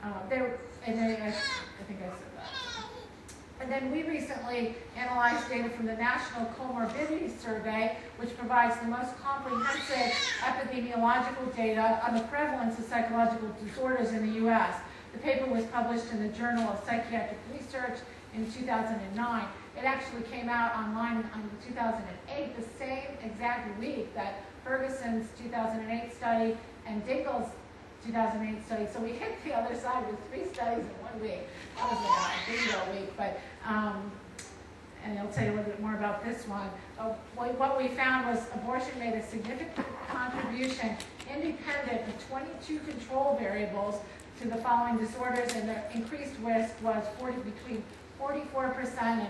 I think I said that. And then we recently analyzed data from the National Comorbidity Survey, which provides the most comprehensive epidemiological data on the prevalence of psychological disorders in the U.S. The paper was published in the Journal of Psychiatric Research in 2009. It actually came out online in 2008, the same exact week that Ferguson's 2008 study and Dingell's 2008 study. So we hit the other side with 3 studies in 1 week. That was a Dingell week, but and I'll tell you a little bit more about this one. What we found was abortion made a significant contribution independent of 22 control variables to the following disorders, and the increased risk was between 44% and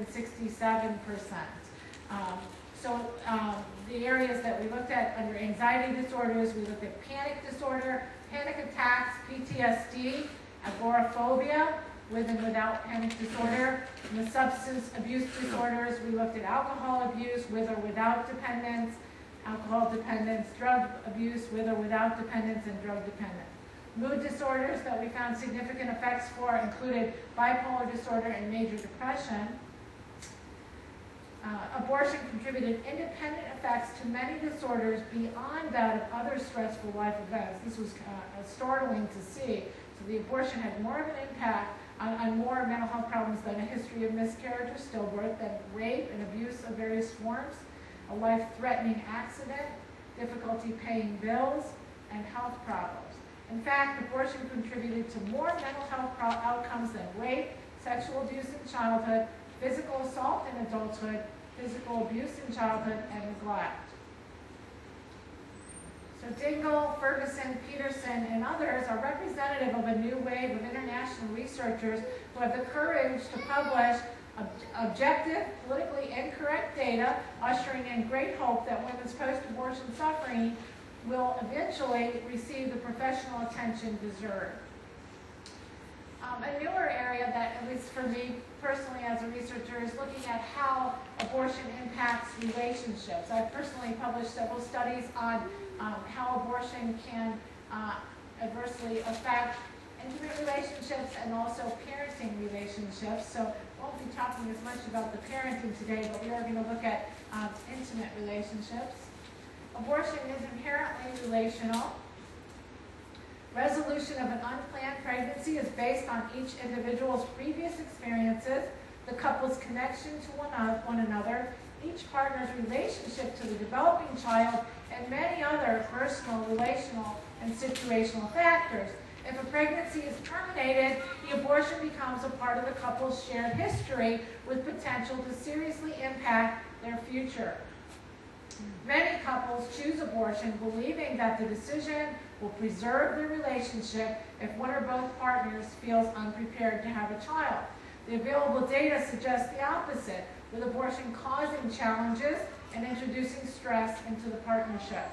167%. The areas that we looked at under anxiety disorders, we looked at panic disorder, panic attacks, PTSD, agoraphobia, with and without panic disorder. In the substance abuse disorders, we looked at alcohol abuse with or without dependence, alcohol dependence, drug abuse with or without dependence, and drug dependence. Mood disorders that we found significant effects for included bipolar disorder and major depression. Abortion contributed independent effects to many disorders beyond that of other stressful life events. This was startling to see. So the abortion had more of an impact on more mental health problems than a history of miscarriage or stillbirth, than rape and abuse of various forms, a life-threatening accident, difficulty paying bills, and health problems. In fact, abortion contributed to more mental health outcomes than rape, sexual abuse in childhood, physical assault in adulthood, physical abuse in childhood, and neglect. So Dingell, Ferguson, Peterson, and others are representative of a new wave of international researchers who have the courage to publish objective, politically incorrect data, ushering in great hope that women's post-abortion suffering will eventually receive the professional attention deserved. A newer area that, at least for me personally as a researcher, is looking at how abortion impacts relationships. I've personally published several studies on how abortion can adversely affect intimate relationships and also parenting relationships. So I won't be talking as much about the parenting today, but we are going to look at intimate relationships. Abortion is inherently relational. Resolution of an unplanned pregnancy is based on each individual's previous experiences, the couple's connection to one another, each partner's relationship to the developing child, and many other personal, relational, and situational factors. If a pregnancy is terminated, the abortion becomes a part of the couple's shared history with potential to seriously impact their future. Many couples choose abortion believing that the decision will preserve their relationship if one or both partners feels unprepared to have a child. The available data suggests the opposite, with abortion causing challenges and introducing stress into the partnership.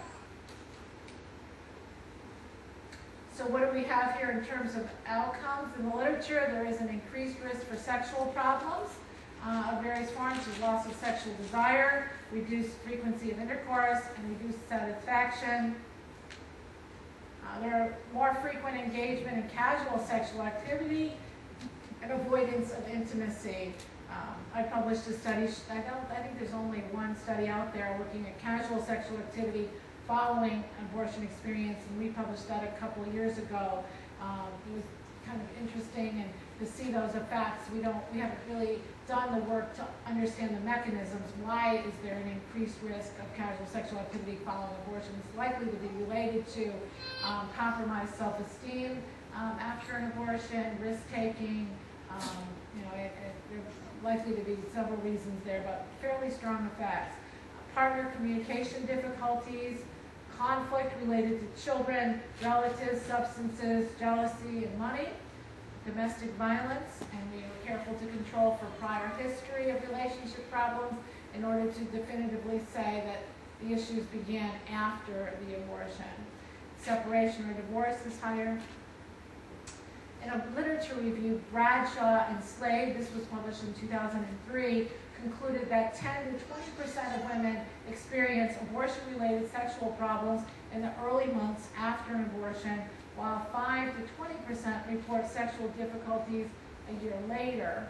So what do we have here in terms of outcomes? In the literature, there is an increased risk for sexual problems of various forms, loss of sexual desire, reduced frequency of intercourse, and reduced satisfaction. There are more frequent engagement in casual sexual activity and avoidance of intimacy. I published a study, I think there's only one study out there looking at casual sexual activity following abortion experience, and we published that a couple of years ago. It was kind of interesting, and to see those effects, we haven't really done the work to understand the mechanisms. Why is there an increased risk of casual sexual activity following abortion? It's likely to be related to compromised self-esteem after an abortion, risk-taking. There's likely to be several reasons there, but fairly strong effects. Partner communication difficulties, conflict related to children, relatives, substances, jealousy, and money, domestic violence, and we were careful to control for prior history of relationship problems in order to definitively say that the issues began after the abortion. Separation or divorce is higher. In a literature review, Bradshaw and Slade, this was published in 2003, concluded that 10 to 20% of women experience abortion-related sexual problems in the early months after an abortion, while 5 to 20% report sexual difficulties a year later.